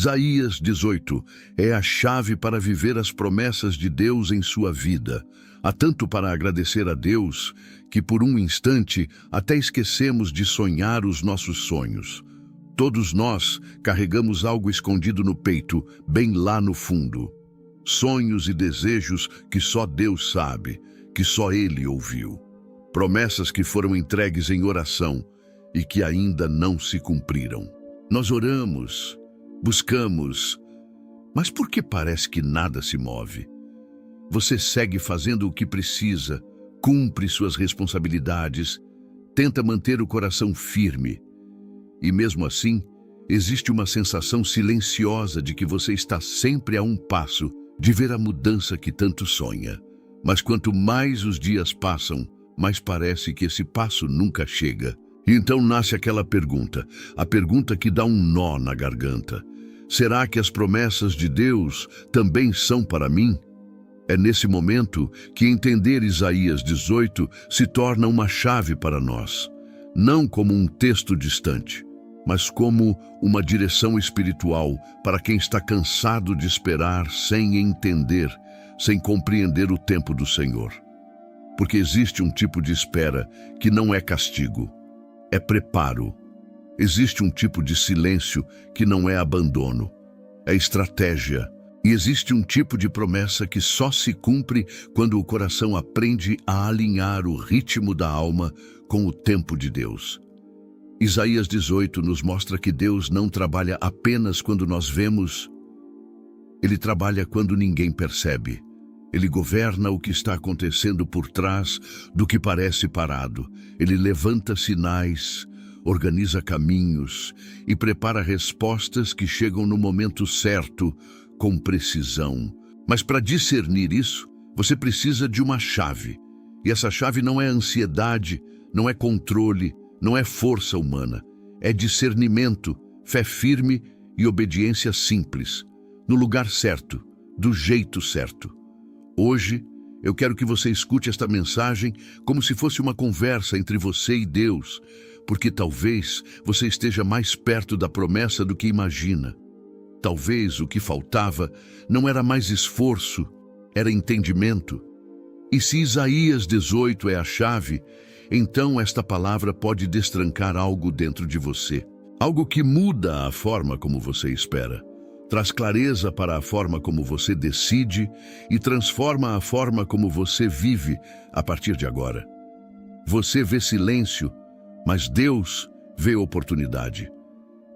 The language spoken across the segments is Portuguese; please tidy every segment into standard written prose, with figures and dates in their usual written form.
Isaías 18 é a chave para viver as promessas de Deus em sua vida. Há tanto para agradecer a Deus que por um instante até esquecemos de sonhar os nossos sonhos. Todos nós carregamos algo escondido no peito, bem lá no fundo. Sonhos e desejos que só Deus sabe, que só Ele ouviu. Promessas que foram entregues em oração e que ainda não se cumpriram. Nós oramos, buscamos, mas por que parece que nada se move? Você segue fazendo o que precisa, cumpre suas responsabilidades, tenta manter o coração firme. E mesmo assim, existe uma sensação silenciosa de que você está sempre a um passo de ver a mudança que tanto sonha. Mas quanto mais os dias passam, mais parece que esse passo nunca chega. E então nasce aquela pergunta, a pergunta que dá um nó na garganta. Será que as promessas de Deus também são para mim? É nesse momento que entender Isaías 18 se torna uma chave para nós. Não como um texto distante, mas como uma direção espiritual para quem está cansado de esperar sem entender, sem compreender o tempo do Senhor. Porque existe um tipo de espera que não é castigo, é preparo. Existe um tipo de silêncio que não é abandono, é estratégia. E existe um tipo de promessa que só se cumpre quando o coração aprende a alinhar o ritmo da alma com o tempo de Deus. Isaías 18 nos mostra que Deus não trabalha apenas quando nós vemos, Ele trabalha quando ninguém percebe. Ele governa o que está acontecendo por trás do que parece parado. Ele levanta sinais, organiza caminhos e prepara respostas que chegam no momento certo, com precisão. Mas para discernir isso, você precisa de uma chave. E essa chave não é ansiedade, não é controle, não é força humana. É discernimento, fé firme e obediência simples, no lugar certo, do jeito certo. Hoje, eu quero que você escute esta mensagem como se fosse uma conversa entre você e Deus, porque talvez você esteja mais perto da promessa do que imagina. Talvez o que faltava não era mais esforço, era entendimento. E se Isaías 18 é a chave, então esta palavra pode destrancar algo dentro de você. Algo que muda a forma como você espera. Traz clareza para a forma como você decide e transforma a forma como você vive a partir de agora. Você vê silêncio, mas Deus vê oportunidade.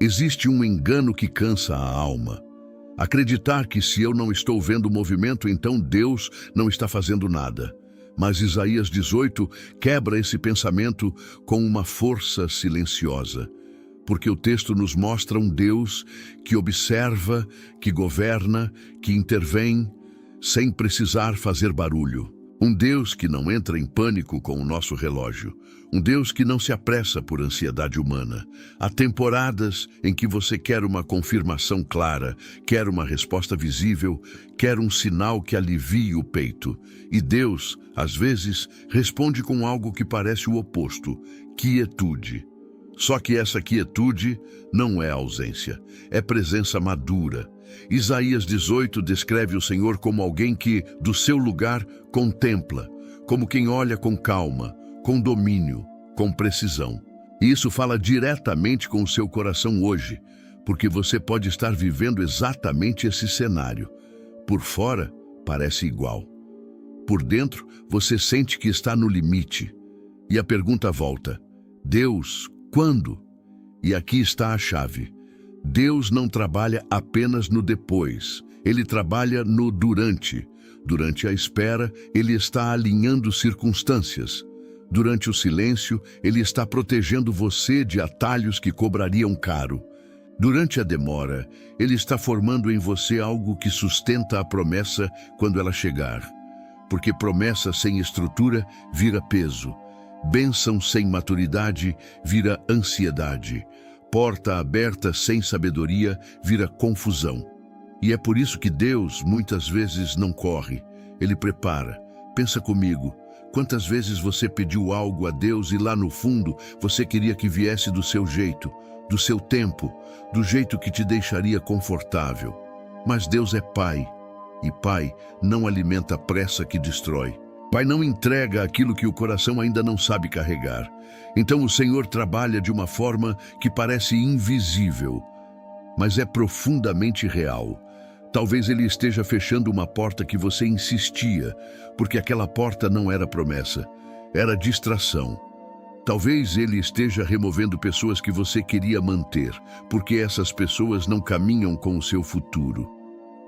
Existe um engano que cansa a alma. Acreditar que se eu não estou vendo o movimento, então Deus não está fazendo nada. Mas Isaías 18 quebra esse pensamento com uma força silenciosa. Porque o texto nos mostra um Deus que observa, que governa, que intervém, sem precisar fazer barulho. Um Deus que não entra em pânico com o nosso relógio. Um Deus que não se apressa por ansiedade humana. Há temporadas em que você quer uma confirmação clara, quer uma resposta visível, quer um sinal que alivie o peito. E Deus, às vezes, responde com algo que parece o oposto: quietude. Só que essa quietude não é ausência, é presença madura. Isaías 18 descreve o Senhor como alguém que, do seu lugar, contempla, como quem olha com calma, com domínio, com precisão. E isso fala diretamente com o seu coração hoje, porque você pode estar vivendo exatamente esse cenário. Por fora, parece igual. Por dentro, você sente que está no limite. E a pergunta volta: Deus, quando? E aqui está a chave. Deus não trabalha apenas no depois, Ele trabalha no durante. Durante a espera, Ele está alinhando circunstâncias. Durante o silêncio, Ele está protegendo você de atalhos que cobrariam caro. Durante a demora, Ele está formando em você algo que sustenta a promessa quando ela chegar. Porque promessa sem estrutura vira peso. Bênção sem maturidade vira ansiedade. Porta aberta sem sabedoria vira confusão. E é por isso que Deus muitas vezes não corre. Ele prepara. Pensa comigo. Quantas vezes você pediu algo a Deus e lá no fundo você queria que viesse do seu jeito, do seu tempo, do jeito que te deixaria confortável. Mas Deus é Pai, e Pai não alimenta a pressa que destrói. Pai não entrega aquilo que o coração ainda não sabe carregar. Então o Senhor trabalha de uma forma que parece invisível, mas é profundamente real. Talvez Ele esteja fechando uma porta que você insistia, porque aquela porta não era promessa, era distração. Talvez Ele esteja removendo pessoas que você queria manter, porque essas pessoas não caminham com o seu futuro.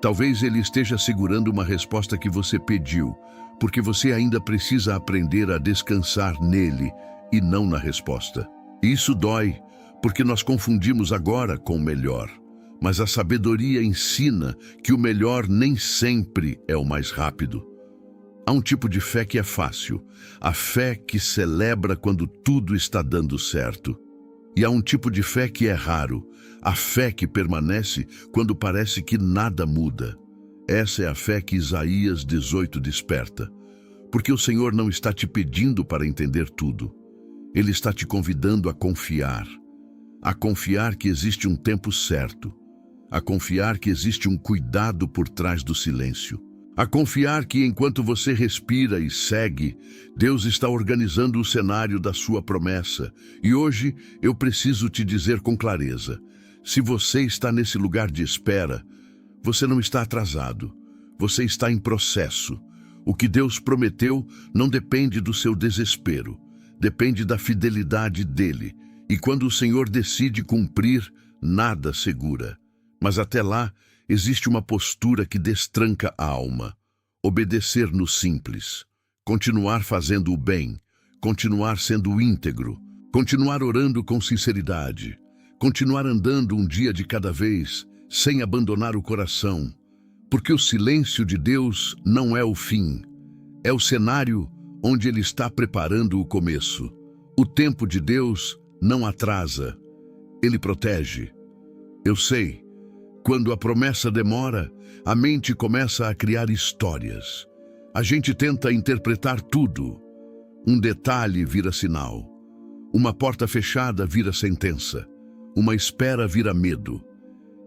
Talvez Ele esteja segurando uma resposta que você pediu, porque você ainda precisa aprender a descansar nele e não na resposta. Isso dói, porque nós confundimos agora com o melhor. Mas a sabedoria ensina que o melhor nem sempre é o mais rápido. Há um tipo de fé que é fácil, a fé que celebra quando tudo está dando certo. E há um tipo de fé que é raro, a fé que permanece quando parece que nada muda. Essa é a fé que Isaías 18 desperta. Porque o Senhor não está te pedindo para entender tudo. Ele está te convidando a confiar que existe um tempo certo, a confiar que existe um cuidado por trás do silêncio, a confiar que enquanto você respira e segue, Deus está organizando o cenário da sua promessa. E hoje eu preciso te dizer com clareza, se você está nesse lugar de espera, você não está atrasado, você está em processo. O que Deus prometeu não depende do seu desespero, depende da fidelidade dele. E quando o Senhor decide cumprir, nada segura. Mas até lá, existe uma postura que destranca a alma. Obedecer no simples. Continuar fazendo o bem. Continuar sendo íntegro. Continuar orando com sinceridade. Continuar andando um dia de cada vez, sem abandonar o coração. Porque o silêncio de Deus não é o fim. É o cenário onde Ele está preparando o começo. O tempo de Deus não atrasa. Ele protege. Eu sei. Quando a promessa demora, a mente começa a criar histórias. A gente tenta interpretar tudo. Um detalhe vira sinal. Uma porta fechada vira sentença. Uma espera vira medo.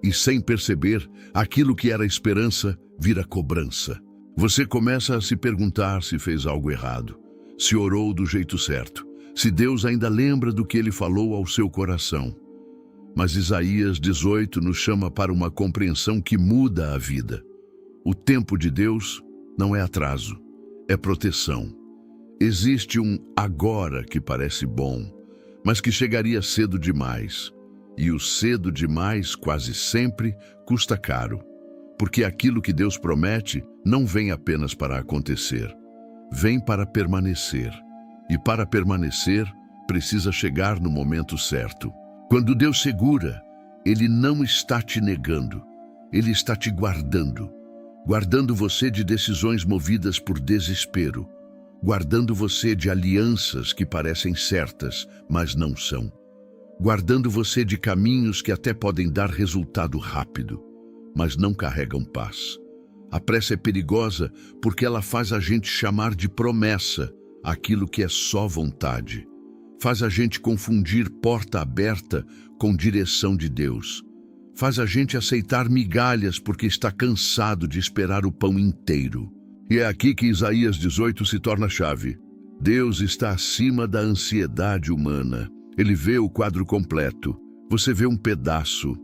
E sem perceber, aquilo que era esperança vira cobrança. Você começa a se perguntar se fez algo errado, se orou do jeito certo, se Deus ainda lembra do que Ele falou ao seu coração. Mas Isaías 18 nos chama para uma compreensão que muda a vida. O tempo de Deus não é atraso, é proteção. Existe um agora que parece bom, mas que chegaria cedo demais. E o cedo demais quase sempre custa caro. Porque aquilo que Deus promete não vem apenas para acontecer, vem para permanecer. E para permanecer, precisa chegar no momento certo. Quando Deus segura, Ele não está te negando, Ele está te guardando. Guardando você de decisões movidas por desespero. Guardando você de alianças que parecem certas, mas não são. Guardando você de caminhos que até podem dar resultado rápido, mas não carregam paz. A pressa é perigosa porque ela faz a gente chamar de promessa aquilo que é só vontade. Faz a gente confundir porta aberta com direção de Deus. Faz a gente aceitar migalhas porque está cansado de esperar o pão inteiro. E é aqui que Isaías 18 se torna chave. Deus está acima da ansiedade humana. Ele vê o quadro completo. Você vê um pedaço.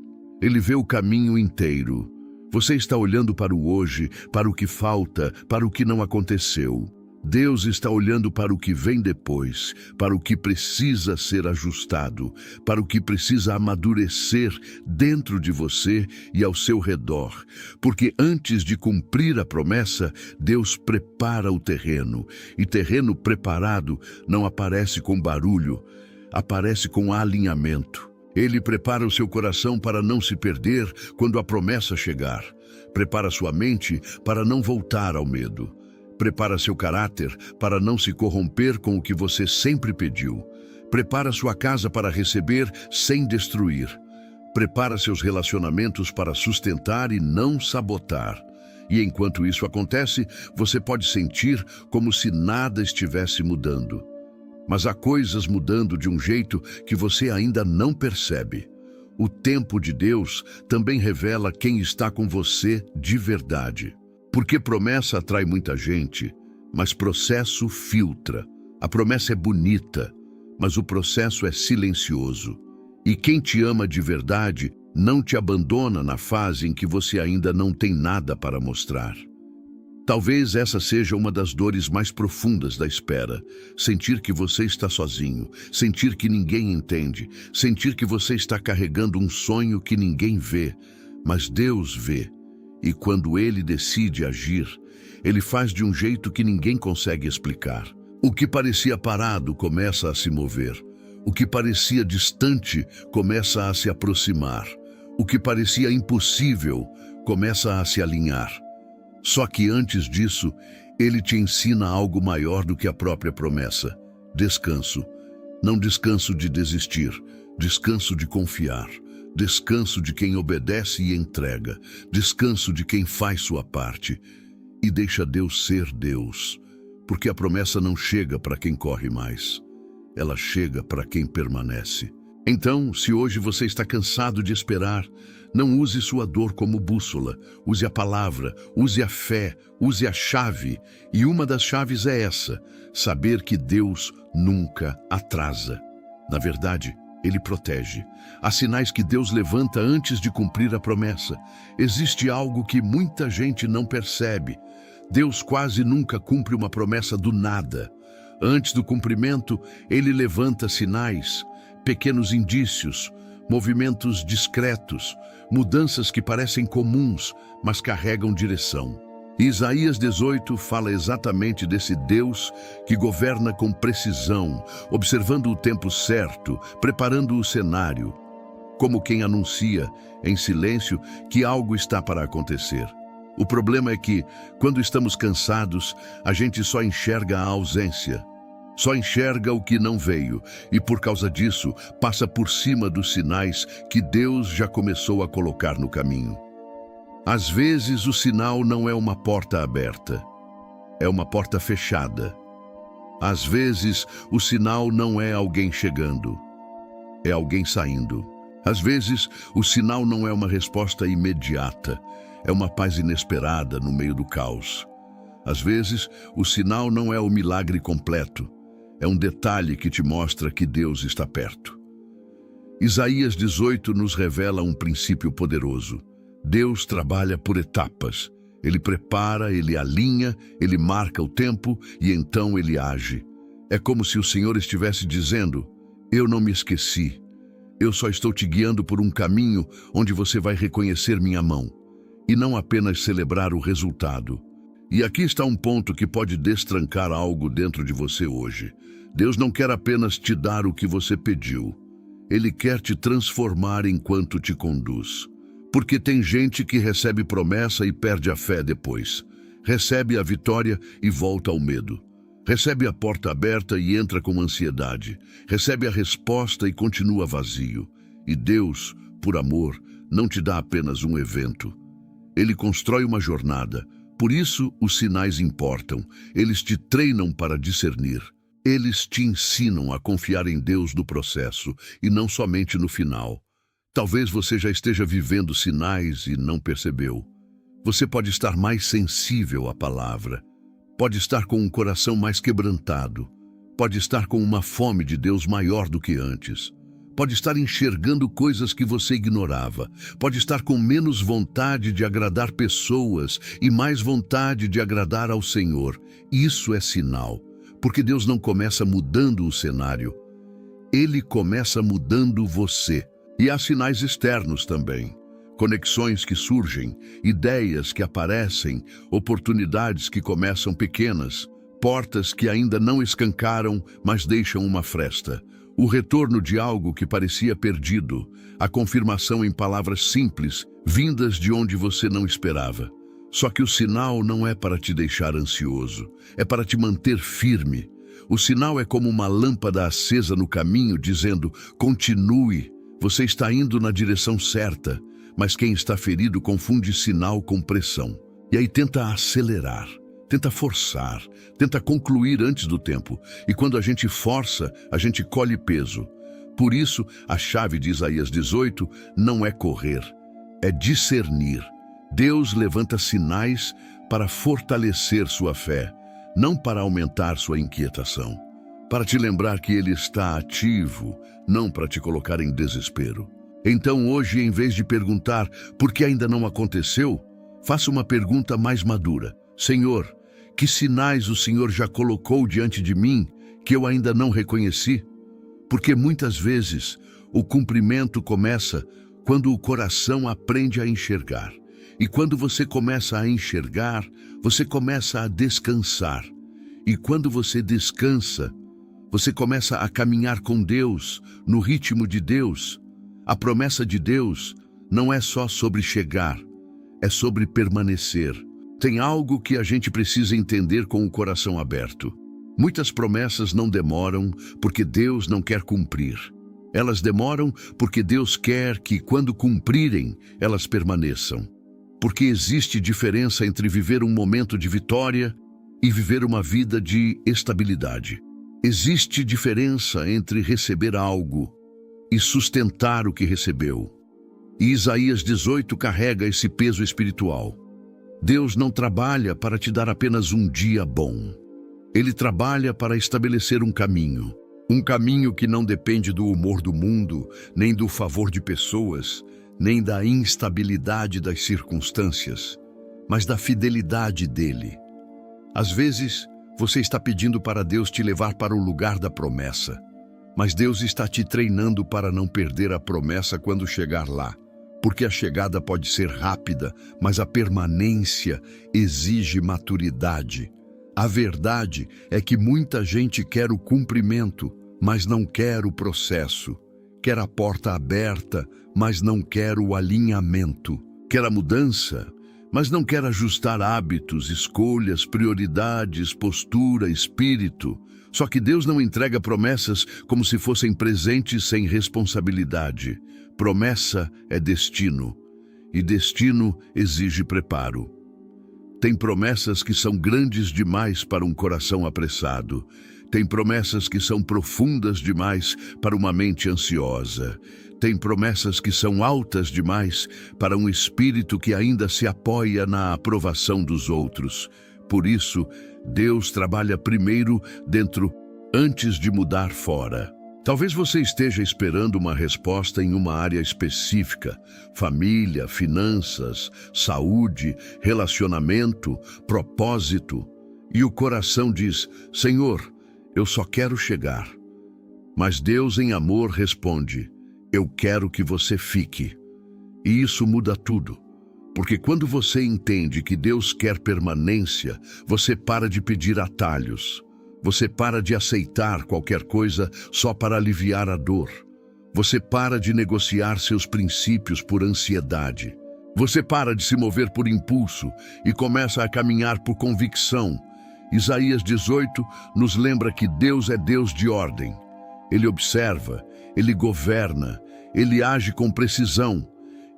Ele vê o caminho inteiro. Você está olhando para o hoje, para o que falta, para o que não aconteceu. Deus está olhando para o que vem depois, para o que precisa ser ajustado, para o que precisa amadurecer dentro de você e ao seu redor. Porque antes de cumprir a promessa, Deus prepara o terreno. E terreno preparado não aparece com barulho, aparece com alinhamento. Ele prepara o seu coração para não se perder quando a promessa chegar. Prepara sua mente para não voltar ao medo. Prepara seu caráter para não se corromper com o que você sempre pediu. Prepara sua casa para receber sem destruir. Prepara seus relacionamentos para sustentar e não sabotar. E enquanto isso acontece, você pode sentir como se nada estivesse mudando. Mas há coisas mudando de um jeito que você ainda não percebe. O tempo de Deus também revela quem está com você de verdade. Porque promessa atrai muita gente, mas processo filtra. A promessa é bonita, mas o processo é silencioso. E quem te ama de verdade não te abandona na fase em que você ainda não tem nada para mostrar. Talvez essa seja uma das dores mais profundas da espera. Sentir que você está sozinho, sentir que ninguém entende, sentir que você está carregando um sonho que ninguém vê, mas Deus vê. E quando Ele decide agir, Ele faz de um jeito que ninguém consegue explicar. O que parecia parado começa a se mover. O que parecia distante começa a se aproximar. O que parecia impossível começa a se alinhar. Só que antes disso, Ele te ensina algo maior do que a própria promessa. Descanso. Não descanso de desistir, descanso de confiar. Descanso de quem obedece e entrega. Descanso de quem faz sua parte. E deixa Deus ser Deus. Porque a promessa não chega para quem corre mais. Ela chega para quem permanece. Então, se hoje você está cansado de esperar, não use sua dor como bússola. Use a palavra, use a fé, use a chave. E uma das chaves é essa: saber que Deus nunca atrasa. Na verdade, Ele protege. Há sinais que Deus levanta antes de cumprir a promessa. Existe algo que muita gente não percebe. Deus quase nunca cumpre uma promessa do nada. Antes do cumprimento, Ele levanta sinais, pequenos indícios, movimentos discretos, mudanças que parecem comuns, mas carregam direção. Isaías 18 fala exatamente desse Deus que governa com precisão, observando o tempo certo, preparando o cenário, como quem anuncia, em silêncio, que algo está para acontecer. O problema é que, quando estamos cansados, a gente só enxerga a ausência. Só enxerga o que não veio e, por causa disso, passa por cima dos sinais que Deus já começou a colocar no caminho. Às vezes, o sinal não é uma porta aberta, é uma porta fechada. Às vezes, o sinal não é alguém chegando, é alguém saindo. Às vezes, o sinal não é uma resposta imediata, é uma paz inesperada no meio do caos. Às vezes, o sinal não é o milagre completo, é um detalhe que te mostra que Deus está perto. Isaías 18 nos revela um princípio poderoso. Deus trabalha por etapas. Ele prepara, Ele alinha, Ele marca o tempo e então Ele age. É como se o Senhor estivesse dizendo: eu não me esqueci. Eu só estou te guiando por um caminho onde você vai reconhecer minha mão e não apenas celebrar o resultado. E aqui está um ponto que pode destrancar algo dentro de você hoje. Deus não quer apenas te dar o que você pediu. Ele quer te transformar enquanto te conduz. Porque tem gente que recebe promessa e perde a fé depois. Recebe a vitória e volta ao medo. Recebe a porta aberta e entra com ansiedade. Recebe a resposta e continua vazio. E Deus, por amor, não te dá apenas um evento. Ele constrói uma jornada. Por isso, os sinais importam. Eles te treinam para discernir. Eles te ensinam a confiar em Deus no processo e não somente no final. Talvez você já esteja vivendo sinais e não percebeu. Você pode estar mais sensível à palavra. Pode estar com um coração mais quebrantado. Pode estar com uma fome de Deus maior do que antes. Pode estar enxergando coisas que você ignorava. Pode estar com menos vontade de agradar pessoas e mais vontade de agradar ao Senhor. Isso é sinal, porque Deus não começa mudando o cenário. Ele começa mudando você. E há sinais externos também. Conexões que surgem, ideias que aparecem, oportunidades que começam pequenas, portas que ainda não escancaram, mas deixam uma fresta. O retorno de algo que parecia perdido, a confirmação em palavras simples, vindas de onde você não esperava. Só que o sinal não é para te deixar ansioso, é para te manter firme. O sinal é como uma lâmpada acesa no caminho, dizendo: continue, você está indo na direção certa. Mas quem está ferido confunde sinal com pressão. E aí tenta acelerar, tenta forçar, tenta concluir antes do tempo. E quando a gente força, a gente colhe peso. Por isso, a chave de Isaías 18 não é correr, é discernir. Deus levanta sinais para fortalecer sua fé, não para aumentar sua inquietação. Para te lembrar que Ele está ativo, não para te colocar em desespero. Então hoje, em vez de perguntar por que ainda não aconteceu, faça uma pergunta mais madura. Senhor, que sinais o Senhor já colocou diante de mim que eu ainda não reconheci? Porque muitas vezes o cumprimento começa quando o coração aprende a enxergar. E quando você começa a enxergar, você começa a descansar. E quando você descansa, você começa a caminhar com Deus, no ritmo de Deus. A promessa de Deus não é só sobre chegar, é sobre permanecer. Tem algo que a gente precisa entender com o coração aberto. Muitas promessas não demoram porque Deus não quer cumprir. Elas demoram porque Deus quer que, quando cumprirem, elas permaneçam. Porque existe diferença entre viver um momento de vitória e viver uma vida de estabilidade. Existe diferença entre receber algo e sustentar o que recebeu. E Isaías 18 carrega esse peso espiritual. Deus não trabalha para te dar apenas um dia bom. Ele trabalha para estabelecer um caminho que não depende do humor do mundo, nem do favor de pessoas, nem da instabilidade das circunstâncias, mas da fidelidade dele. Às vezes, você está pedindo para Deus te levar para o lugar da promessa, mas Deus está te treinando para não perder a promessa quando chegar lá, porque a chegada pode ser rápida, mas a permanência exige maturidade. A verdade é que muita gente quer o cumprimento, mas não quer o processo. Quer a porta aberta, mas não quer o alinhamento. Quer a mudança, mas não quer ajustar hábitos, escolhas, prioridades, postura, espírito. Só que Deus não entrega promessas como se fossem presentes sem responsabilidade. Promessa é destino, e destino exige preparo. Tem promessas que são grandes demais para um coração apressado. Tem promessas que são profundas demais para uma mente ansiosa. Tem promessas que são altas demais para um espírito que ainda se apoia na aprovação dos outros. Por isso, Deus trabalha primeiro dentro, antes de mudar fora. Talvez você esteja esperando uma resposta em uma área específica: família, finanças, saúde, relacionamento, propósito. E o coração diz: Senhor, eu só quero chegar. Mas Deus, em amor, responde: eu quero que você fique. E isso muda tudo. Porque quando você entende que Deus quer permanência, você para de pedir atalhos. Você para de aceitar qualquer coisa só para aliviar a dor. Você para de negociar seus princípios por ansiedade. Você para de se mover por impulso e começa a caminhar por convicção. Isaías 18 nos lembra que Deus é Deus de ordem. Ele observa, Ele governa, Ele age com precisão.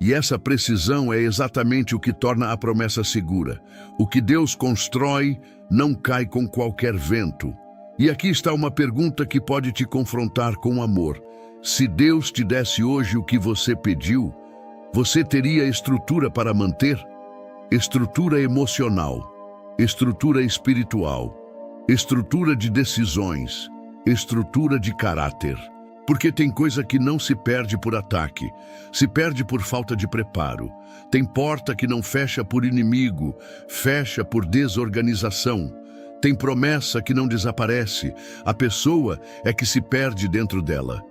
E essa precisão é exatamente o que torna a promessa segura. O que Deus constrói não cai com qualquer vento. E aqui está uma pergunta que pode te confrontar com amor. Se Deus te desse hoje o que você pediu, você teria estrutura para manter? Estrutura emocional, estrutura espiritual, estrutura de decisões, estrutura de caráter. Porque tem coisa que não se perde por ataque, se perde por falta de preparo. Tem porta que não fecha por inimigo, fecha por desorganização. Tem promessa que não desaparece, a pessoa é que se perde dentro dela.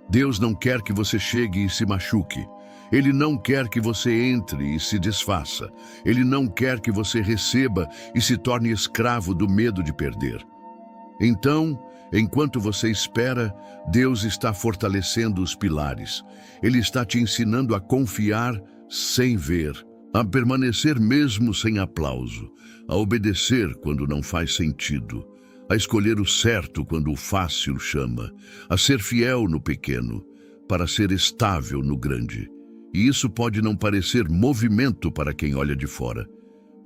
Deus não quer que você chegue e se machuque. Ele não quer que você entre e se desfaça. Ele não quer que você receba e se torne escravo do medo de perder. Então, enquanto você espera, Deus está fortalecendo os pilares. Ele está te ensinando a confiar sem ver, a permanecer mesmo sem aplauso, a obedecer quando não faz sentido, a escolher o certo quando o fácil chama, a ser fiel no pequeno, para ser estável no grande. E isso pode não parecer movimento para quem olha de fora,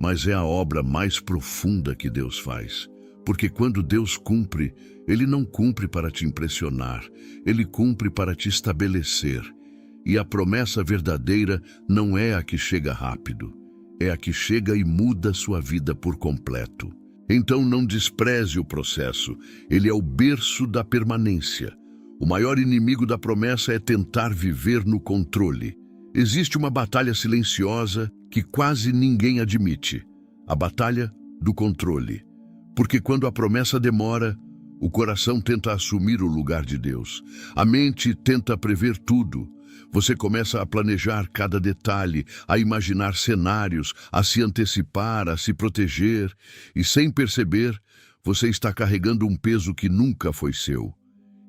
mas é a obra mais profunda que Deus faz. Porque quando Deus cumpre, Ele não cumpre para te impressionar, Ele cumpre para te estabelecer. E a promessa verdadeira não é a que chega rápido, é a que chega e muda sua vida por completo. Então não despreze o processo, ele é o berço da permanência. O maior inimigo da promessa é tentar viver no controle. Existe uma batalha silenciosa que quase ninguém admite, a batalha do controle. Porque quando a promessa demora, o coração tenta assumir o lugar de Deus. A mente tenta prever tudo. Você começa a planejar cada detalhe, a imaginar cenários, a se antecipar, a se proteger, e sem perceber, você está carregando um peso que nunca foi seu.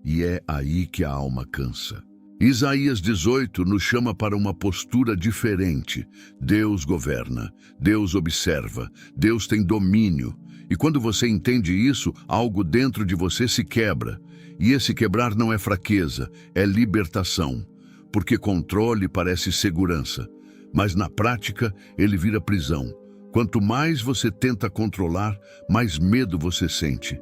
E é aí que a alma cansa. Isaías 18 nos chama para uma postura diferente. Deus governa, Deus observa, Deus tem domínio. E quando você entende isso, algo dentro de você se quebra. E esse quebrar não é fraqueza, é libertação. Porque controle parece segurança, mas na prática ele vira prisão. Quanto mais você tenta controlar, mais medo você sente.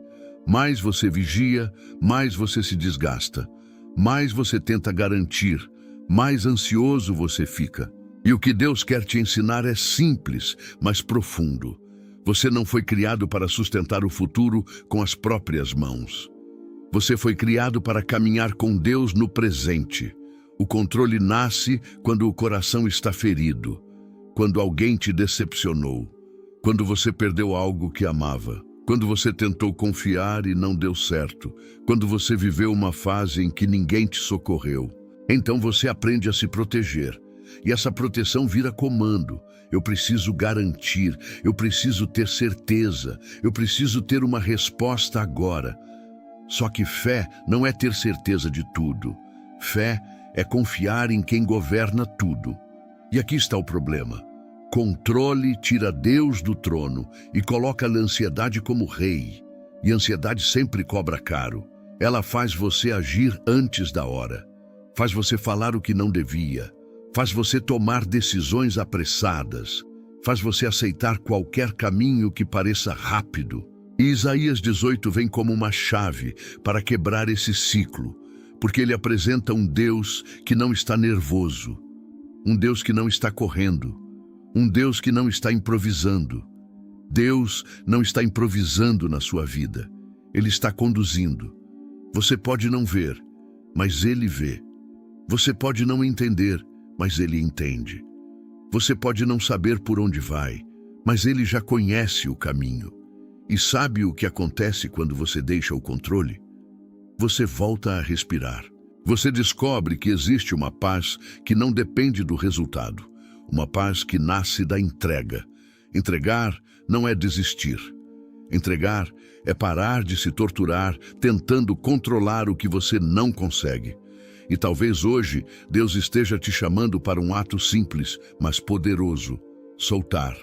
Mais você vigia, mais você se desgasta. Mais você tenta garantir, mais ansioso você fica. E o que Deus quer te ensinar é simples, mas profundo. Você não foi criado para sustentar o futuro com as próprias mãos. Você foi criado para caminhar com Deus no presente. O controle nasce quando o coração está ferido, quando alguém te decepcionou, quando você perdeu algo que amava, quando você tentou confiar e não deu certo, quando você viveu uma fase em que ninguém te socorreu. Então você aprende a se proteger, e essa proteção vira comando. Eu preciso garantir, eu preciso ter certeza, eu preciso ter uma resposta agora. Só que fé não é ter certeza de tudo. Fé é confiar em quem governa tudo. E aqui está o problema. Controle tira Deus do trono e coloca a ansiedade como rei. E a ansiedade sempre cobra caro. Ela faz você agir antes da hora. Faz você falar o que não devia. Faz você tomar decisões apressadas. Faz você aceitar qualquer caminho que pareça rápido. E Isaías 18 vem como uma chave para quebrar esse ciclo. Porque ele apresenta um Deus que não está nervoso, um Deus que não está correndo, um Deus que não está improvisando. Deus não está improvisando na sua vida, Ele está conduzindo. Você pode não ver, mas Ele vê. Você pode não entender, mas Ele entende. Você pode não saber por onde vai, mas Ele já conhece o caminho. E sabe o que acontece quando você deixa o controle? Você volta a respirar. Você descobre que existe uma paz que não depende do resultado. Uma paz que nasce da entrega. Entregar não é desistir. Entregar é parar de se torturar tentando controlar o que você não consegue. E talvez hoje Deus esteja te chamando para um ato simples, mas poderoso. Soltar.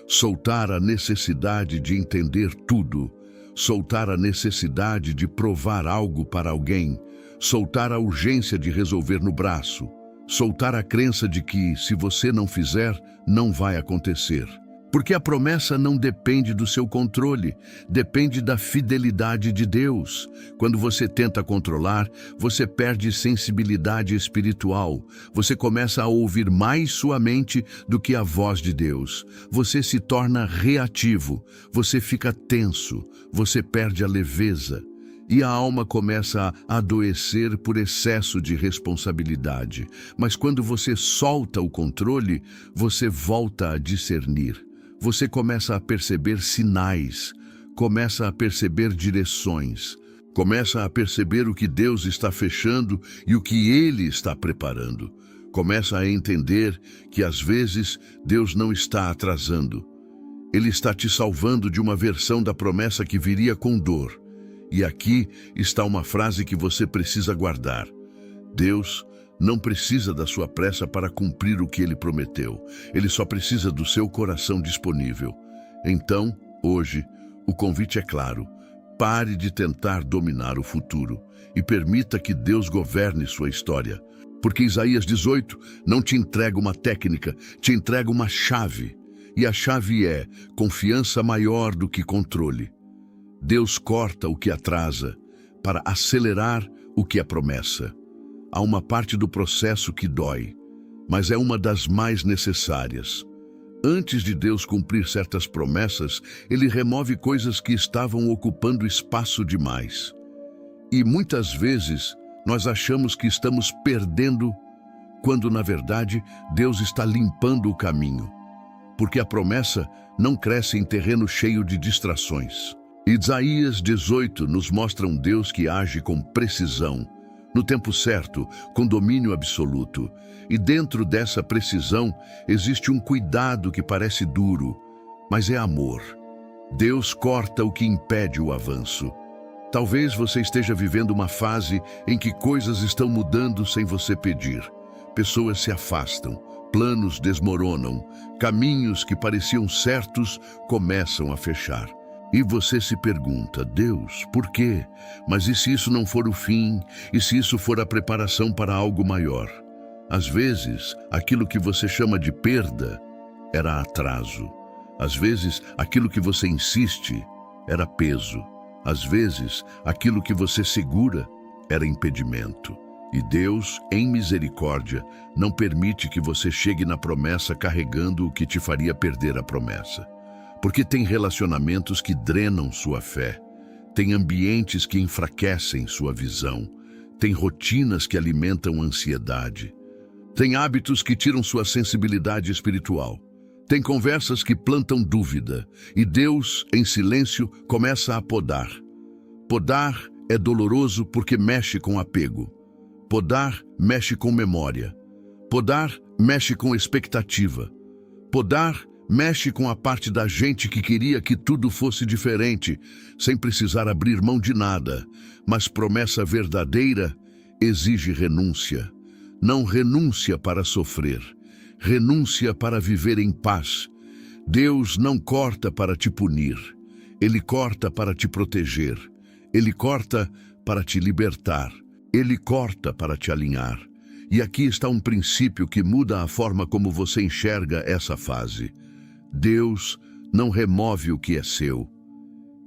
Soltar a necessidade de entender tudo. Soltar a necessidade de provar algo para alguém, soltar a urgência de resolver no braço, soltar a crença de que, se você não fizer, não vai acontecer. Porque a promessa não depende do seu controle, depende da fidelidade de Deus. Quando você tenta controlar, você perde sensibilidade espiritual. Você começa a ouvir mais sua mente do que a voz de Deus. Você se torna reativo, você fica tenso, você perde a leveza. E a alma começa a adoecer por excesso de responsabilidade. Mas quando você solta o controle, você volta a discernir. Você começa a perceber sinais, começa a perceber direções, começa a perceber o que Deus está fechando e o que Ele está preparando. Começa a entender que às vezes Deus não está atrasando. Ele está te salvando de uma versão da promessa que viria com dor. E aqui está uma frase que você precisa guardar. Deus não precisa da sua pressa para cumprir o que Ele prometeu. Ele só precisa do seu coração disponível. Então, hoje, o convite é claro. Pare de tentar dominar o futuro e permita que Deus governe sua história. Porque Isaías 18 não te entrega uma técnica, te entrega uma chave. E a chave é confiança maior do que controle. Deus corta o que atrasa para acelerar o que é promessa. Há uma parte do processo que dói, mas é uma das mais necessárias. Antes de Deus cumprir certas promessas, Ele remove coisas que estavam ocupando espaço demais. E muitas vezes nós achamos que estamos perdendo, quando na verdade Deus está limpando o caminho. Porque a promessa não cresce em terreno cheio de distrações. Isaías 18 nos mostra um Deus que age com precisão, no tempo certo, com domínio absoluto. E dentro dessa precisão existe um cuidado que parece duro, mas é amor. Deus corta o que impede o avanço. Talvez você esteja vivendo uma fase em que coisas estão mudando sem você pedir. Pessoas se afastam, planos desmoronam, caminhos que pareciam certos começam a fechar. E você se pergunta: Deus, por quê? Mas e se isso não for o fim? E se isso for a preparação para algo maior? Às vezes, aquilo que você chama de perda era atraso. Às vezes, aquilo que você insiste era peso. Às vezes, aquilo que você segura era impedimento. E Deus, em misericórdia, não permite que você chegue na promessa carregando o que te faria perder a promessa. Porque tem relacionamentos que drenam sua fé, tem ambientes que enfraquecem sua visão, tem rotinas que alimentam ansiedade, tem hábitos que tiram sua sensibilidade espiritual, tem conversas que plantam dúvida, e Deus, em silêncio, começa a podar. Podar é doloroso porque mexe com apego. Podar mexe com memória. Podar mexe com expectativa. Podar mexe com a parte da gente que queria que tudo fosse diferente, sem precisar abrir mão de nada. Mas promessa verdadeira exige renúncia. Não renúncia para sofrer, renúncia para viver em paz. Deus não corta para te punir, Ele corta para te proteger. Ele corta para te libertar. Ele corta para te alinhar. E aqui está um princípio que muda a forma como você enxerga essa fase. Deus não remove o que é seu.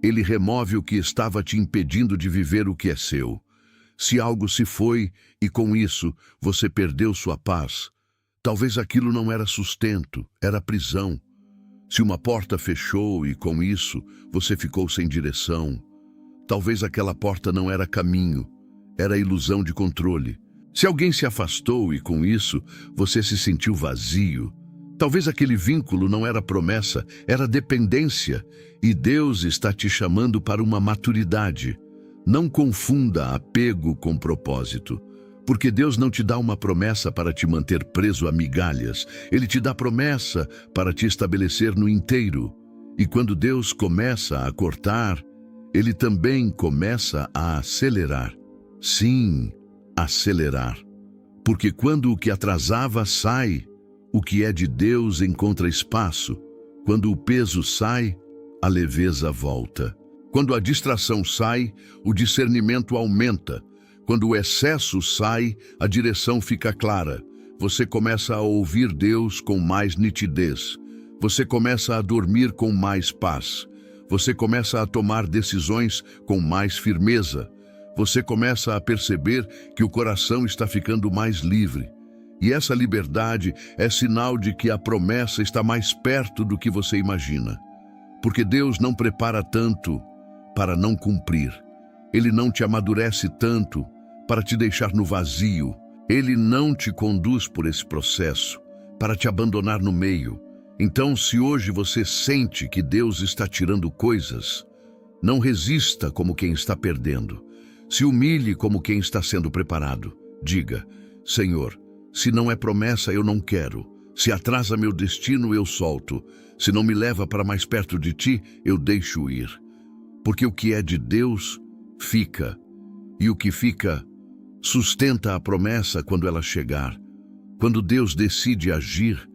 Ele remove o que estava te impedindo de viver o que é seu. Se algo se foi e com isso você perdeu sua paz, talvez aquilo não era sustento, era prisão. Se uma porta fechou e com isso você ficou sem direção, talvez aquela porta não era caminho, era ilusão de controle. Se alguém se afastou e com isso você se sentiu vazio, talvez aquele vínculo não era promessa, era dependência, e Deus está te chamando para uma maturidade. Não confunda apego com propósito, porque Deus não te dá uma promessa para te manter preso a migalhas, Ele te dá promessa para te estabelecer no inteiro. E quando Deus começa a cortar, Ele também começa a acelerar. Sim, acelerar. Porque quando o que atrasava sai, o que é de Deus encontra espaço. Quando o peso sai, a leveza volta. Quando a distração sai, o discernimento aumenta. Quando o excesso sai, a direção fica clara. Você começa a ouvir Deus com mais nitidez. Você começa a dormir com mais paz. Você começa a tomar decisões com mais firmeza. Você começa a perceber que o coração está ficando mais livre. E essa liberdade é sinal de que a promessa está mais perto do que você imagina. Porque Deus não prepara tanto para não cumprir. Ele não te amadurece tanto para te deixar no vazio. Ele não te conduz por esse processo para te abandonar no meio. Então, se hoje você sente que Deus está tirando coisas, não resista como quem está perdendo. Se humilhe como quem está sendo preparado. Diga: Senhor, se não é promessa, eu não quero. Se atrasa meu destino, eu solto. Se não me leva para mais perto de ti, eu deixo ir. Porque o que é de Deus, fica. E o que fica, sustenta a promessa quando ela chegar. Quando Deus decide agir,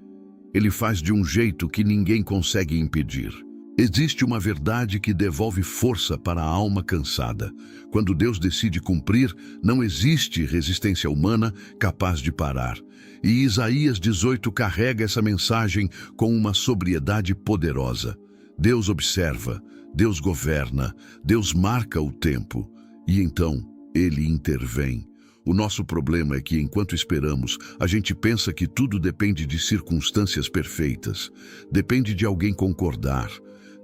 Ele faz de um jeito que ninguém consegue impedir. Existe uma verdade que devolve força para a alma cansada. Quando Deus decide cumprir, não existe resistência humana capaz de parar. E Isaías 18 carrega essa mensagem com uma sobriedade poderosa. Deus observa, Deus governa, Deus marca o tempo e então Ele intervém. O nosso problema é que, enquanto esperamos, a gente pensa que tudo depende de circunstâncias perfeitas, depende de alguém concordar,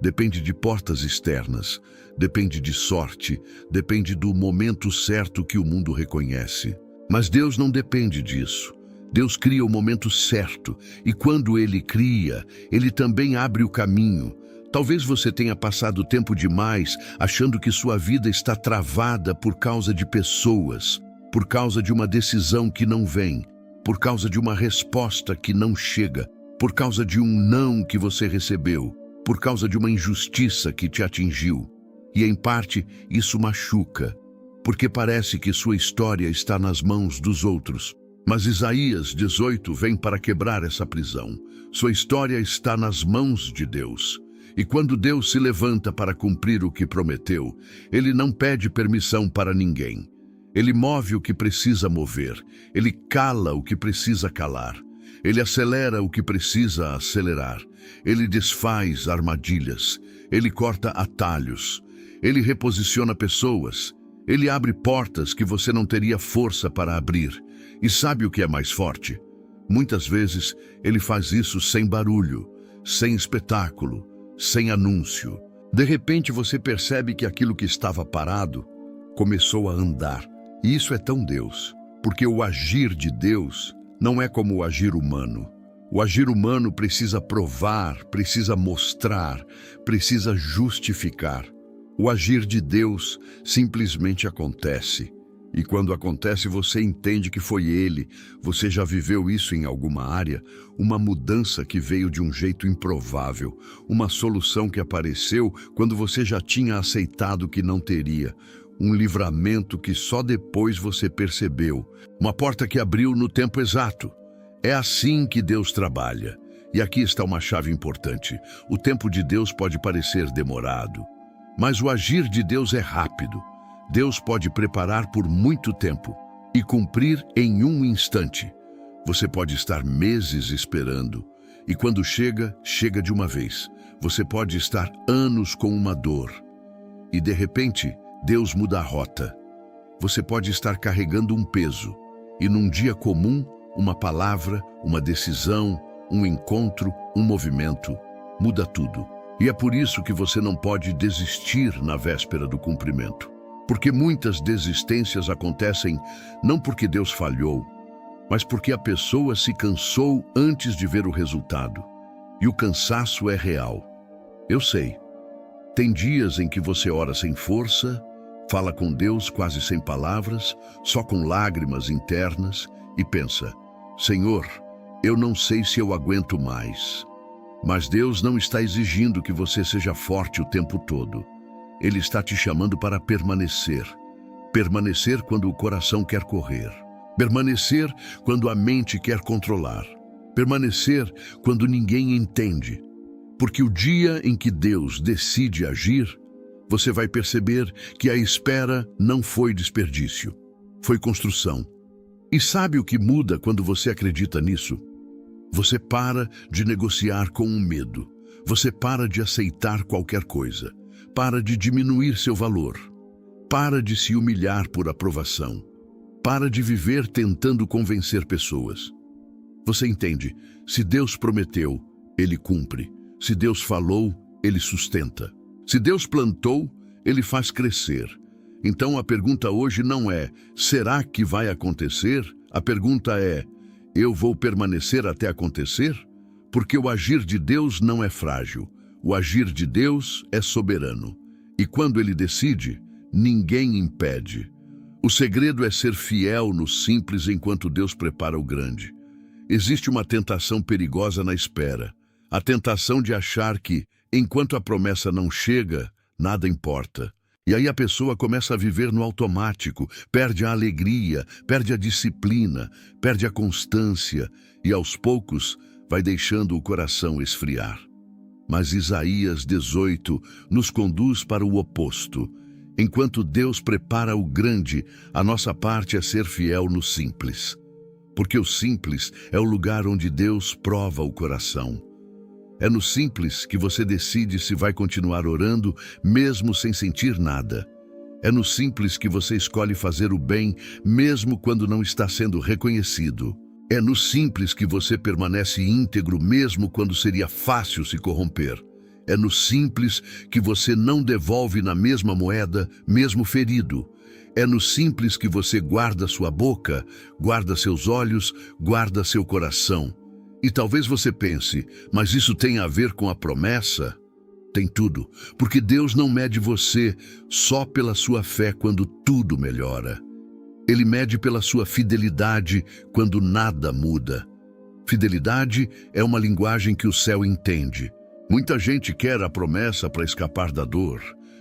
depende de portas externas, depende de sorte, depende do momento certo que o mundo reconhece. Mas Deus não depende disso. Deus cria o momento certo e quando Ele cria, Ele também abre o caminho. Talvez você tenha passado tempo demais achando que sua vida está travada por causa de pessoas, por causa de uma decisão que não vem, por causa de uma resposta que não chega, por causa de um não que você recebeu, por causa de uma injustiça que te atingiu. E em parte isso machuca, porque parece que sua história está nas mãos dos outros. Mas Isaías 18 vem para quebrar essa prisão. Sua história está nas mãos de Deus. E quando Deus se levanta para cumprir o que prometeu, Ele não pede permissão para ninguém. Ele move o que precisa mover, Ele cala o que precisa calar, Ele acelera o que precisa acelerar, Ele desfaz armadilhas, Ele corta atalhos, Ele reposiciona pessoas, Ele abre portas que você não teria força para abrir. E sabe o que é mais forte? Muitas vezes Ele faz isso sem barulho, sem espetáculo, sem anúncio. De repente você percebe que aquilo que estava parado começou a andar. E isso é tão Deus, porque o agir de Deus não é como o agir humano. O agir humano precisa provar, precisa mostrar, precisa justificar. O agir de Deus simplesmente acontece. E quando acontece, você entende que foi Ele. Você já viveu isso em alguma área? Uma mudança que veio de um jeito improvável. Uma solução que apareceu quando você já tinha aceitado que não teria. Um livramento que só depois você percebeu. Uma porta que abriu no tempo exato. É assim que Deus trabalha. E aqui está uma chave importante. O tempo de Deus pode parecer demorado, mas o agir de Deus é rápido. Deus pode preparar por muito tempo e cumprir em um instante. Você pode estar meses esperando, e quando chega, chega de uma vez. Você pode estar anos com uma dor, e de repente, Deus muda a rota. Você pode estar carregando um peso, e num dia comum, uma palavra, uma decisão, um encontro, um movimento, muda tudo. E é por isso que você não pode desistir na véspera do cumprimento. Porque muitas desistências acontecem não porque Deus falhou, mas porque a pessoa se cansou antes de ver o resultado. E o cansaço é real. Eu sei. Tem dias em que você ora sem força, fala com Deus quase sem palavras, só com lágrimas internas e pensa: Senhor, eu não sei se eu aguento mais. Mas Deus não está exigindo que você seja forte o tempo todo. Ele está te chamando para permanecer. Permanecer quando o coração quer correr. Permanecer quando a mente quer controlar. Permanecer quando ninguém entende. Porque o dia em que Deus decide agir, você vai perceber que a espera não foi desperdício, foi construção. E sabe o que muda quando você acredita nisso? Você para de negociar com o medo. Você para de aceitar qualquer coisa. Para de diminuir seu valor. Para de se humilhar por aprovação. Para de viver tentando convencer pessoas. Você entende? Se Deus prometeu, Ele cumpre. Se Deus falou, Ele sustenta. Se Deus plantou, Ele faz crescer. Então a pergunta hoje não é: será que vai acontecer? A pergunta é: eu vou permanecer até acontecer? Porque o agir de Deus não é frágil. O agir de Deus é soberano. E quando Ele decide, ninguém impede. O segredo é ser fiel no simples enquanto Deus prepara o grande. Existe uma tentação perigosa na espera. A tentação de achar que, enquanto a promessa não chega, nada importa. E aí a pessoa começa a viver no automático, perde a alegria, perde a disciplina, perde a constância e, aos poucos, vai deixando o coração esfriar. Mas Isaías 18 nos conduz para o oposto. Enquanto Deus prepara o grande, a nossa parte é ser fiel no simples. Porque o simples é o lugar onde Deus prova o coração. É no simples que você decide se vai continuar orando, mesmo sem sentir nada. É no simples que você escolhe fazer o bem, mesmo quando não está sendo reconhecido. É no simples que você permanece íntegro, mesmo quando seria fácil se corromper. É no simples que você não devolve na mesma moeda, mesmo ferido. É no simples que você guarda sua boca, guarda seus olhos, guarda seu coração. E talvez você pense, mas isso tem a ver com a promessa? Tem tudo, porque Deus não mede você só pela sua fé quando tudo melhora. Ele mede pela sua fidelidade quando nada muda. Fidelidade é uma linguagem que o céu entende. Muita gente quer a promessa para escapar da dor,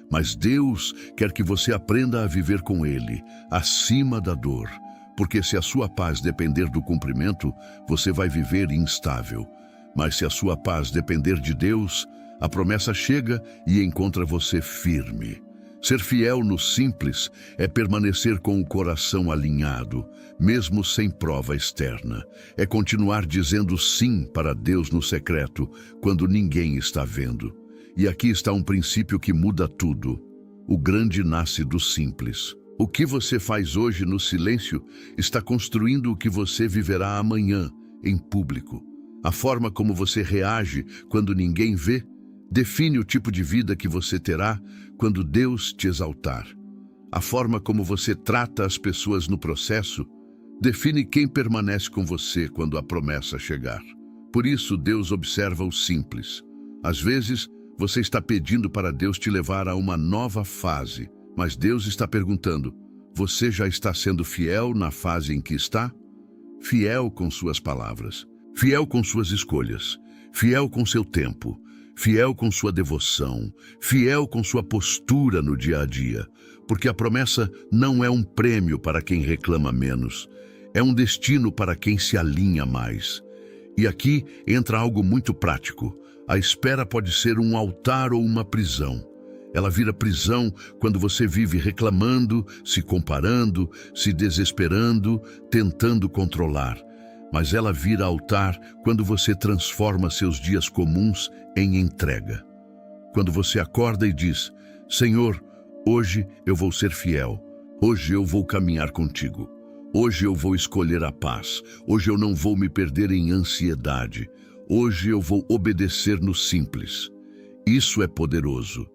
mas Deus quer que você aprenda a viver com Ele, acima da dor. Porque se a sua paz depender do cumprimento, você vai viver instável. Mas se a sua paz depender de Deus, a promessa chega e encontra você firme. Ser fiel no simples é permanecer com o coração alinhado, mesmo sem prova externa. É continuar dizendo sim para Deus no secreto, quando ninguém está vendo. E aqui está um princípio que muda tudo. O grande nasce do simples. O que você faz hoje no silêncio está construindo o que você viverá amanhã, em público. A forma como você reage quando ninguém vê define o tipo de vida que você terá quando Deus te exaltar. A forma como você trata as pessoas no processo define quem permanece com você quando a promessa chegar. Por isso, Deus observa o simples. Às vezes, você está pedindo para Deus te levar a uma nova fase, mas Deus está perguntando, você já está sendo fiel na fase em que está? Fiel com suas palavras, fiel com suas escolhas, fiel com seu tempo, fiel com sua devoção, fiel com sua postura no dia a dia, porque a promessa não é um prêmio para quem reclama menos, é um destino para quem se alinha mais. E aqui entra algo muito prático. A espera pode ser um altar ou uma prisão. Ela vira prisão quando você vive reclamando, se comparando, se desesperando, tentando controlar. Mas ela vira altar quando você transforma seus dias comuns em entrega. Quando você acorda e diz, Senhor, hoje eu vou ser fiel, hoje eu vou caminhar contigo, hoje eu vou escolher a paz, hoje eu não vou me perder em ansiedade, hoje eu vou obedecer no simples. Isso é poderoso,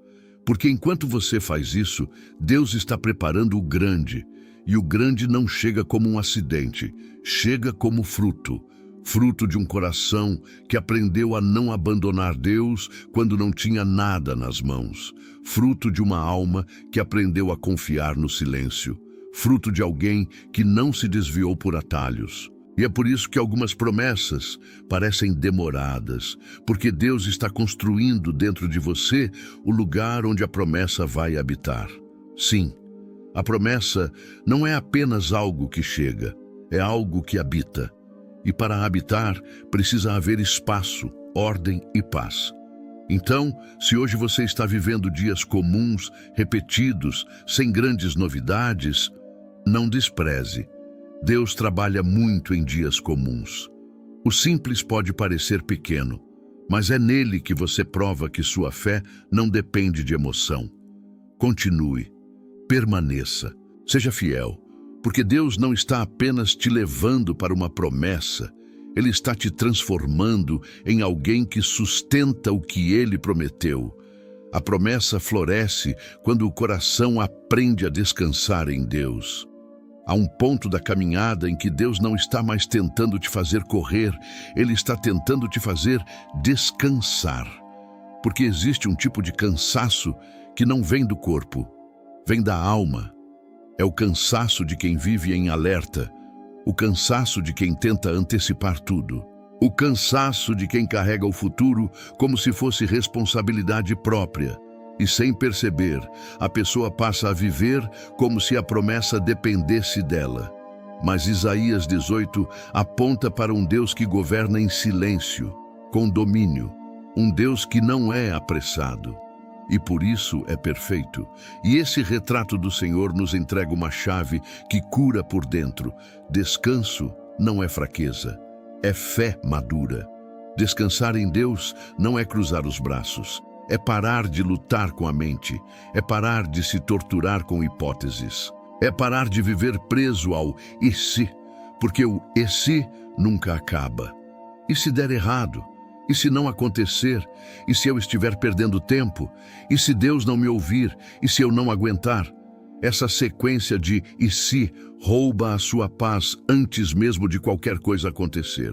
porque enquanto você faz isso, Deus está preparando o grande, e o grande não chega como um acidente, chega como fruto. Fruto de um coração que aprendeu a não abandonar Deus quando não tinha nada nas mãos. Fruto de uma alma que aprendeu a confiar no silêncio. Fruto de alguém que não se desviou por atalhos. E é por isso que algumas promessas parecem demoradas, porque Deus está construindo dentro de você o lugar onde a promessa vai habitar. Sim, a promessa não é apenas algo que chega, é algo que habita. E para habitar, precisa haver espaço, ordem e paz. Então, se hoje você está vivendo dias comuns, repetidos, sem grandes novidades, não despreze. Deus trabalha muito em dias comuns. O simples pode parecer pequeno, mas é nele que você prova que sua fé não depende de emoção. Continue, permaneça, seja fiel. Porque Deus não está apenas te levando para uma promessa, Ele está te transformando em alguém que sustenta o que Ele prometeu. A promessa floresce quando o coração aprende a descansar em Deus. Há um ponto da caminhada em que Deus não está mais tentando te fazer correr, Ele está tentando te fazer descansar. Porque existe um tipo de cansaço que não vem do corpo, vem da alma. É o cansaço de quem vive em alerta, o cansaço de quem tenta antecipar tudo, o cansaço de quem carrega o futuro como se fosse responsabilidade própria. E sem perceber, a pessoa passa a viver como se a promessa dependesse dela. Mas Isaías 18 aponta para um Deus que governa em silêncio, com domínio, um Deus que não é apressado. E por isso é perfeito. E esse retrato do Senhor nos entrega uma chave que cura por dentro. Descanso não é fraqueza, é fé madura. Descansar em Deus não é cruzar os braços. É parar de lutar com a mente. É parar de se torturar com hipóteses. É parar de viver preso ao "e se", porque o "e se" nunca acaba. E se der errado? E se não acontecer? E se eu estiver perdendo tempo? E se Deus não me ouvir? E se eu não aguentar? Essa sequência de "e se" rouba a sua paz antes mesmo de qualquer coisa acontecer.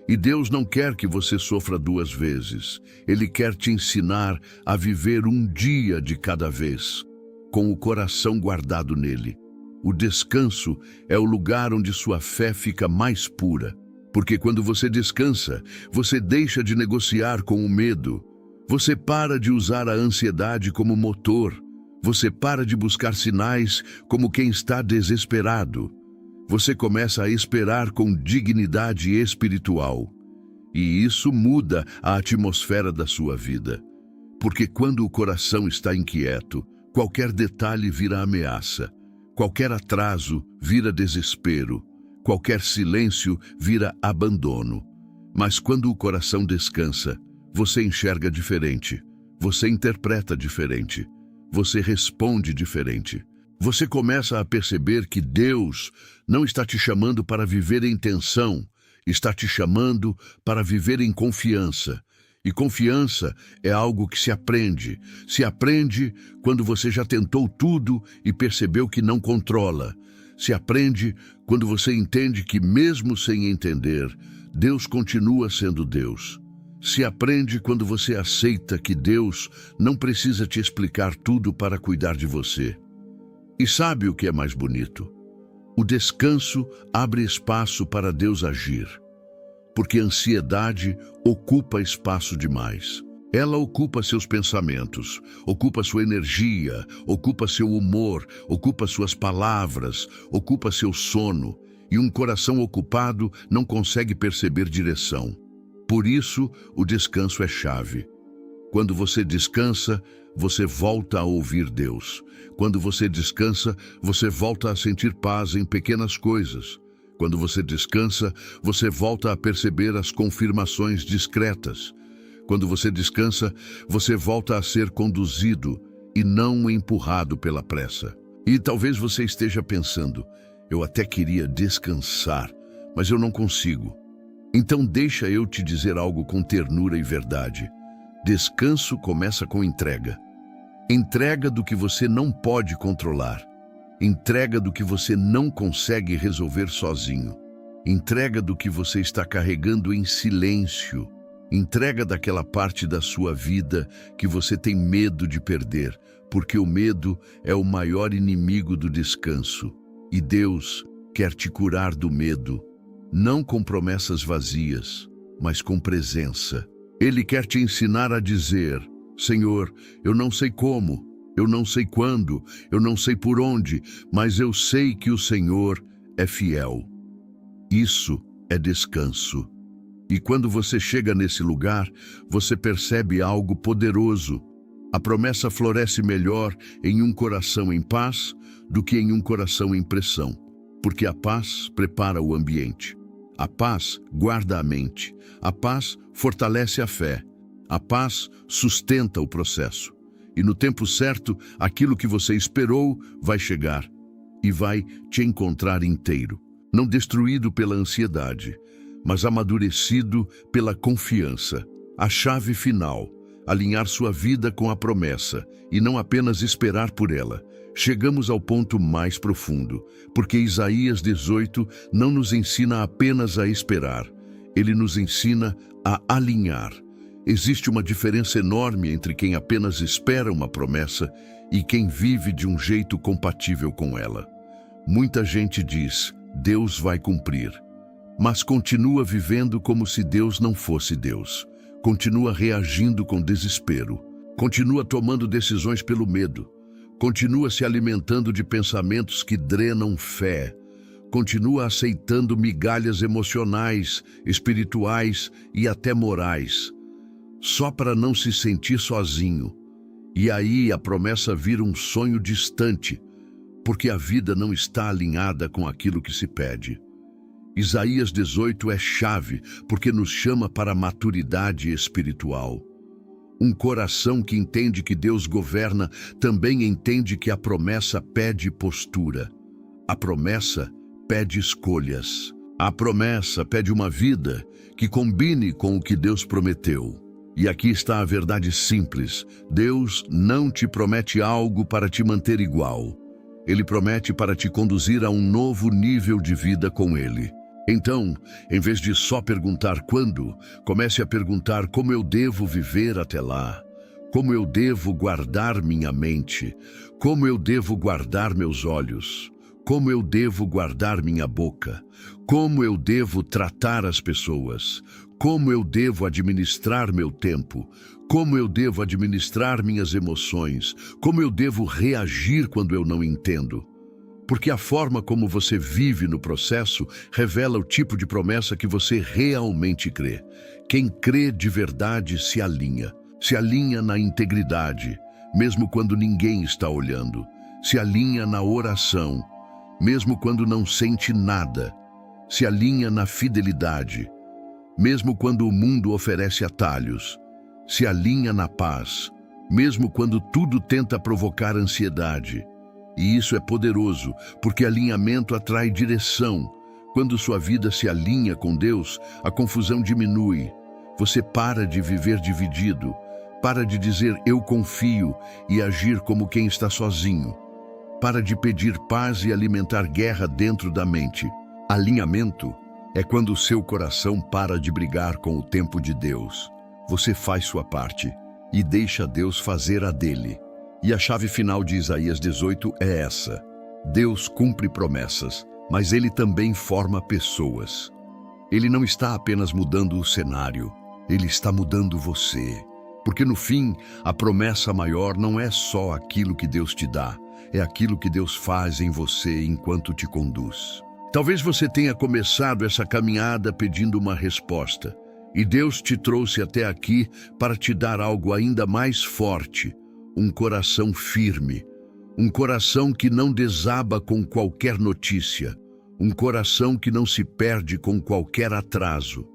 E Deus não quer que você sofra duas vezes. Ele quer te ensinar a viver um dia de cada vez, com o coração guardado nele. O descanso é o lugar onde sua fé fica mais pura. Porque quando você descansa, você deixa de negociar com o medo. Você para de usar a ansiedade como motor. Você para de buscar sinais como quem está desesperado. Você começa a esperar com dignidade espiritual. E isso muda a atmosfera da sua vida. Porque quando o coração está inquieto, qualquer detalhe vira ameaça. Qualquer atraso vira desespero. Qualquer silêncio vira abandono. Mas quando o coração descansa, você enxerga diferente. Você interpreta diferente. Você responde diferente. Você começa a perceber que Deus não está te chamando para viver em tensão, está te chamando para viver em confiança. E confiança é algo que se aprende. Se aprende quando você já tentou tudo e percebeu que não controla. Se aprende quando você entende que, mesmo sem entender, Deus continua sendo Deus. Se aprende quando você aceita que Deus não precisa te explicar tudo para cuidar de você. E sabe o que é mais bonito? O descanso abre espaço para Deus agir. Porque a ansiedade ocupa espaço demais. Ela ocupa seus pensamentos, ocupa sua energia, ocupa seu humor, ocupa suas palavras, ocupa seu sono. E um coração ocupado não consegue perceber direção. Por isso, o descanso é chave. Quando você descansa, você volta a ouvir Deus. Quando você descansa, você volta a sentir paz em pequenas coisas. Quando você descansa, você volta a perceber as confirmações discretas. Quando você descansa, você volta a ser conduzido e não empurrado pela pressa. E talvez você esteja pensando, eu até queria descansar, mas eu não consigo. Então deixa eu te dizer algo com ternura e verdade. Descanso começa com entrega. Entrega do que você não pode controlar. Entrega do que você não consegue resolver sozinho. Entrega do que você está carregando em silêncio. Entrega daquela parte da sua vida que você tem medo de perder, porque o medo é o maior inimigo do descanso. E Deus quer te curar do medo, não com promessas vazias, mas com presença. Ele quer te ensinar a dizer, Senhor, eu não sei como, eu não sei quando, eu não sei por onde, mas eu sei que o Senhor é fiel. Isso é descanso. E quando você chega nesse lugar, você percebe algo poderoso. A promessa floresce melhor em um coração em paz do que em um coração em pressão, porque a paz prepara o ambiente. A paz guarda a mente. A paz fortalece a fé. A paz sustenta o processo. E no tempo certo, aquilo que você esperou vai chegar e vai te encontrar inteiro, não destruído pela ansiedade, mas amadurecido pela confiança. A chave final, alinhar sua vida com a promessa e não apenas esperar por ela. Chegamos ao ponto mais profundo, porque Isaías 18 não nos ensina apenas a esperar, ele nos ensina a alinhar. Existe uma diferença enorme entre quem apenas espera uma promessa e quem vive de um jeito compatível com ela. Muita gente diz, Deus vai cumprir, mas continua vivendo como se Deus não fosse Deus. Continua reagindo com desespero. Continua tomando decisões pelo medo. Continua se alimentando de pensamentos que drenam fé. Continua aceitando migalhas emocionais, espirituais e até morais, só para não se sentir sozinho. E aí a promessa vira um sonho distante, porque a vida não está alinhada com aquilo que se pede. Isaías 18 é chave porque nos chama para a maturidade espiritual. Um coração que entende que Deus governa também entende que a promessa pede postura. A promessa pede escolhas. A promessa pede uma vida que combine com o que Deus prometeu. E aqui está a verdade simples: Deus não te promete algo para te manter igual. Ele promete para te conduzir a um novo nível de vida com Ele. Então, em vez de só perguntar quando, comece a perguntar como eu devo viver até lá, como eu devo guardar minha mente, como eu devo guardar meus olhos, como eu devo guardar minha boca, como eu devo tratar as pessoas, como eu devo administrar meu tempo, como eu devo administrar minhas emoções, como eu devo reagir quando eu não entendo. Porque a forma como você vive no processo revela o tipo de promessa que você realmente crê. Quem crê de verdade se alinha na integridade, mesmo quando ninguém está olhando, se alinha na oração, mesmo quando não sente nada, se alinha na fidelidade, mesmo quando o mundo oferece atalhos, se alinha na paz, mesmo quando tudo tenta provocar ansiedade. E isso é poderoso, porque alinhamento atrai direção. Quando sua vida se alinha com Deus, a confusão diminui. Você para de viver dividido, para de dizer eu confio e agir como quem está sozinho. Para de pedir paz e alimentar guerra dentro da mente. Alinhamento é quando o seu coração para de brigar com o tempo de Deus. Você faz sua parte e deixa Deus fazer a dele. E a chave final de Isaías 18 é essa: Deus cumpre promessas, mas Ele também forma pessoas. Ele não está apenas mudando o cenário, Ele está mudando você. Porque no fim, a promessa maior não é só aquilo que Deus te dá, é aquilo que Deus faz em você enquanto te conduz. Talvez você tenha começado essa caminhada pedindo uma resposta, e Deus te trouxe até aqui para te dar algo ainda mais forte: um coração firme, um coração que não desaba com qualquer notícia, um coração que não se perde com qualquer atraso,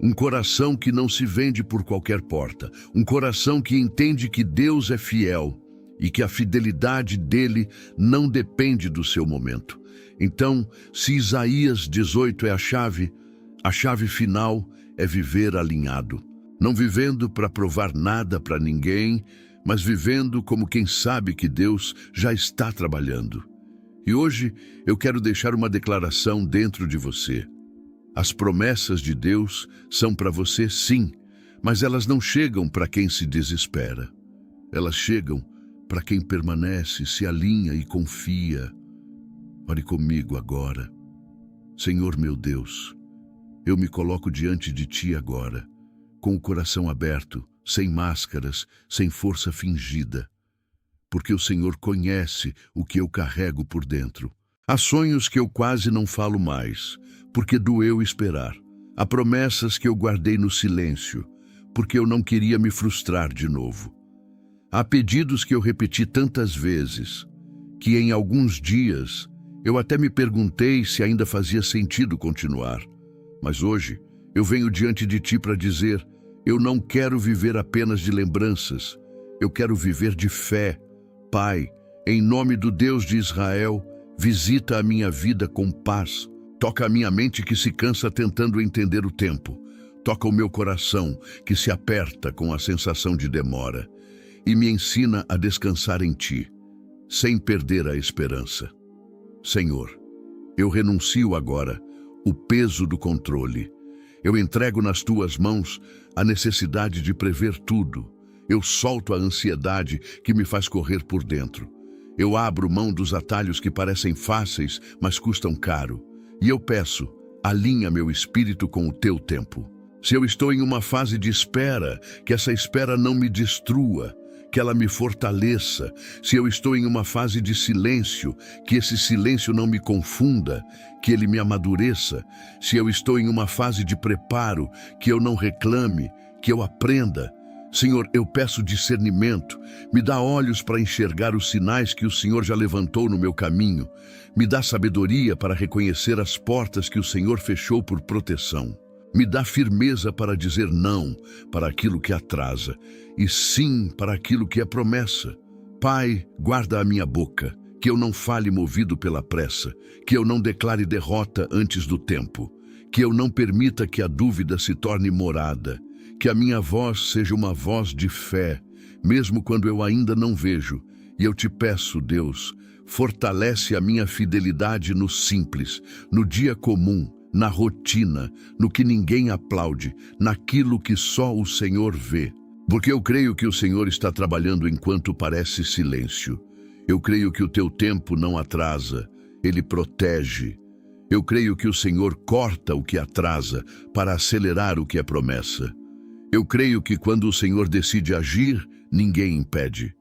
um coração que não se vende por qualquer porta, um coração que entende que Deus é fiel e que a fidelidade dele não depende do seu momento. Então, se Isaías 18 é a chave final é viver alinhado, não vivendo para provar nada para ninguém, mas vivendo como quem sabe que Deus já está trabalhando. E hoje eu quero deixar uma declaração dentro de você. As promessas de Deus são para você, sim, mas elas não chegam para quem se desespera. Elas chegam para quem permanece, se alinha e confia. Ore comigo agora. Senhor meu Deus, eu me coloco diante de Ti agora, com o coração aberto, sem máscaras, sem força fingida, porque o Senhor conhece o que eu carrego por dentro. Há sonhos que eu quase não falo mais, porque doeu esperar. Há promessas que eu guardei no silêncio, porque eu não queria me frustrar de novo. Há pedidos que eu repeti tantas vezes, que em alguns dias eu até me perguntei se ainda fazia sentido continuar. Mas hoje eu venho diante de Ti para dizer: eu não quero viver apenas de lembranças, eu quero viver de fé. Pai, em nome do Deus de Israel, visita a minha vida com paz. Toca a minha mente que se cansa tentando entender o tempo. Toca o meu coração que se aperta com a sensação de demora. E me ensina a descansar em Ti, sem perder a esperança. Senhor, eu renuncio agora o peso do controle. Eu entrego nas Tuas mãos a necessidade de prever tudo. Eu solto a ansiedade que me faz correr por dentro. Eu abro mão dos atalhos que parecem fáceis, mas custam caro. E eu peço, alinha meu espírito com o Teu tempo. Se eu estou em uma fase de espera, que essa espera não me destrua, que ela me fortaleça. Se eu estou em uma fase de silêncio, que esse silêncio não me confunda, que ele me amadureça. Se eu estou em uma fase de preparo, que eu não reclame, que eu aprenda. Senhor, eu peço discernimento, me dá olhos para enxergar os sinais que o Senhor já levantou no meu caminho, me dá sabedoria para reconhecer as portas que o Senhor fechou por proteção. Me dá firmeza para dizer não para aquilo que atrasa e sim para aquilo que é promessa. Pai, guarda a minha boca, que eu não fale movido pela pressa, que eu não declare derrota antes do tempo, que eu não permita que a dúvida se torne morada, que a minha voz seja uma voz de fé, mesmo quando eu ainda não vejo. E eu te peço, Deus, fortalece a minha fidelidade no simples, no dia comum, na rotina, no que ninguém aplaude, naquilo que só o Senhor vê. Porque eu creio que o Senhor está trabalhando enquanto parece silêncio. Eu creio que o teu tempo não atrasa, ele protege. Eu creio que o Senhor corta o que atrasa para acelerar o que é promessa. Eu creio que quando o Senhor decide agir, ninguém impede.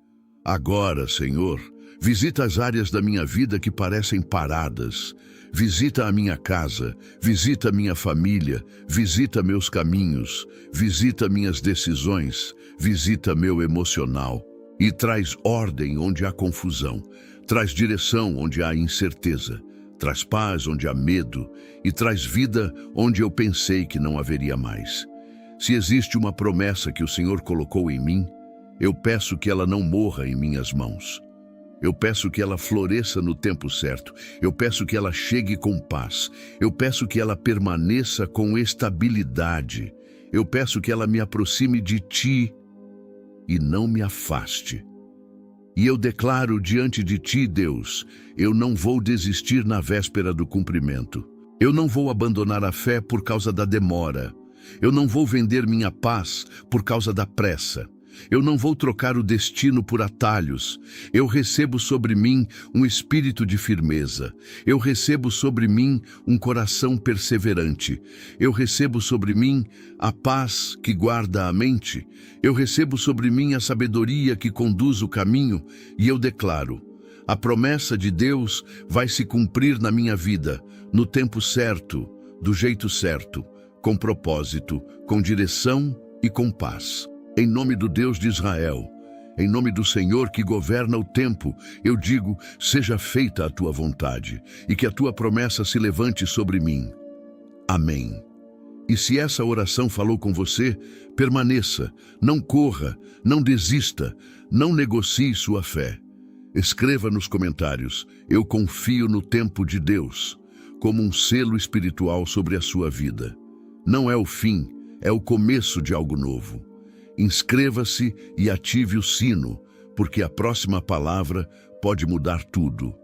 Agora, Senhor, visita as áreas da minha vida que parecem paradas. Visita a minha casa, visita minha família, visita meus caminhos, visita minhas decisões, visita meu emocional. E traz ordem onde há confusão, traz direção onde há incerteza, traz paz onde há medo e traz vida onde eu pensei que não haveria mais. Se existe uma promessa que o Senhor colocou em mim, eu peço que ela não morra em minhas mãos. Eu peço que ela floresça no tempo certo. Eu peço que ela chegue com paz. Eu peço que ela permaneça com estabilidade. Eu peço que ela me aproxime de ti e não me afaste. E eu declaro diante de ti, Deus, eu não vou desistir na véspera do cumprimento. Eu não vou abandonar a fé por causa da demora. Eu não vou vender minha paz por causa da pressa. Eu não vou trocar o destino por atalhos. Eu recebo sobre mim um espírito de firmeza. Eu recebo sobre mim um coração perseverante. Eu recebo sobre mim a paz que guarda a mente. Eu recebo sobre mim a sabedoria que conduz o caminho. E eu declaro, a promessa de Deus vai se cumprir na minha vida, no tempo certo, do jeito certo, com propósito, com direção e com paz. Em nome do Deus de Israel, em nome do Senhor que governa o tempo, eu digo, seja feita a tua vontade e que a tua promessa se levante sobre mim. Amém. E se essa oração falou com você, permaneça, não corra, não desista, não negocie sua fé. Escreva nos comentários, eu confio no tempo de Deus, como um selo espiritual sobre a sua vida. Não é o fim, é o começo de algo novo. Inscreva-se e ative o sino, porque a próxima palavra pode mudar tudo.